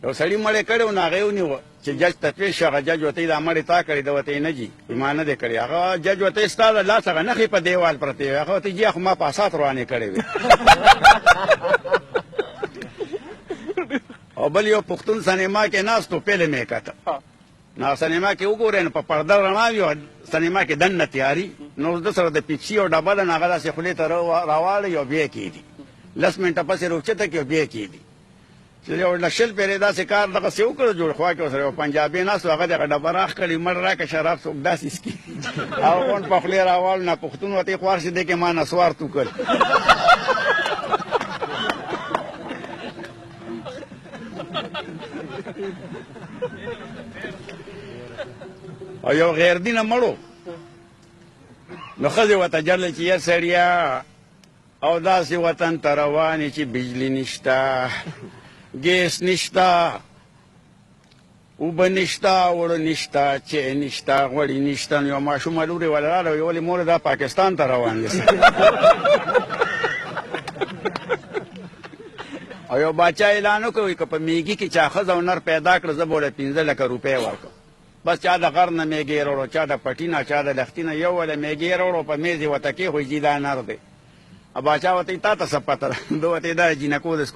یو سړي مړی کړی و نو هغه یې ونیوه چې جج ته پیش شو. هغه جج ورته دا مړی تا کړی ده ورته یې نه جي ما نه دی کړی. هغه جج ورته ستا د لاس هغه نښې په دیوال پرتې وې. هغه ورته جي خو ما پاسات روانې کړې وې. او بل یو پښتون سینما کې ناست و فلم یې کته. نو سینما کې وګورئ نو په پرده رڼا وي او سینما کې دننه تیاري. نو ده سره د پیپسي او ډبه ده نو هغه داسې خولې ته راواړئ او بیا یې کېږدي. 10 منټه پسې روچته کړي او بیا یې کېږدي. چې یو شل پېرې داسې کار دغسې وکړو جوړ خوا کې ورسره یو پنجابي ناست و. هغه دغه ډبه راخ کړي مړ راکړه شراب څوک داسې څکي. هغه غونډ په خولې راواړو نه پښتون ورته یې خوار شي دی کې ما نسوار تو کړ. او یو غیر دینه مړو نو ښځې ورته جړلې چې یا سړیه او داسې وطن ته روانې چې بجلي نشته ګیس نشته اوبه نشته اوړه نشته چای نشته غوړي نشته. نو یو ماشومه لورې وله راغله ویې ولې مورې دا پاکستان ته روان دی. او یو باچا اعلان وکړ که په میږي کې چا ښځه او نر پیدا کړه زه به ورله 15 لکه روپۍ ورکړم. بس چا د غر نه میږی راوړو چا د پټي نه چا د لښتي نه یو وله میږی راوړو په میز یې ورته کېښود چې دا نر دی. باچا ورته تا ته څه پته ده؟ ده ورته دا جینکو د